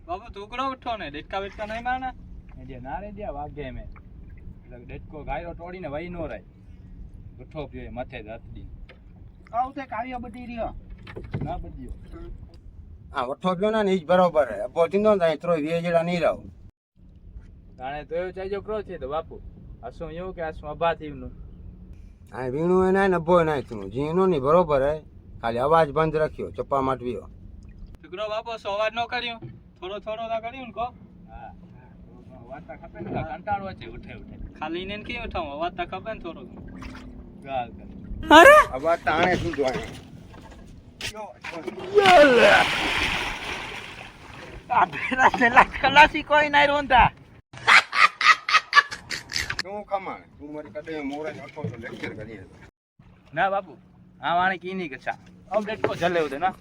બાબુ ટુકડો ઉઠો ને ડેટકા બેટકા નહીં મારના એ જે ના રે દે વાગે મેં એટલે ડેટકો ગાયરો તોડીને વહી નો રહે ઉઠો પીએ માથે દાતડી આવ તે કાવ્યો બધી રહ્યો ના બદલ્યો હા વઠો ગયો ને ઈ જ બરોબર હે અબો ચિંતો થાય તો વેજડા નહીં રહો તાણે તો એવું ચાજો ક્રો છે તો બાપુ હસું એવું કે હસું અભા થયું હા વીણું એ ના અબો ના થયું જીનું નહીં બરોબર હે ખાલી અવાજ બંધ રાખ્યો ચપ્પા માટવ્યો ટુકડો બાપુ અવાજ નો કર્યો થોડો થોડો ના કર્યું ને કો હા વાતા ખપે ને કંટાળો છે ઉઠે ઉઠે ખાલી ને કેમ ઉઠાવ વાતા ખપે ને થોડો ગાલ કર અરે અવાજ તાણે શું જોવાય આ ભેરા છેલા ખલાસી કોઈ નહીં રોંધા શું કમાણ તું મારી કદે મોરે નઠો તો લેક્ચર કરી ના બાપુ આ વાણે કી નહીં કછા આમ ડેટકો જલે ઉદે ના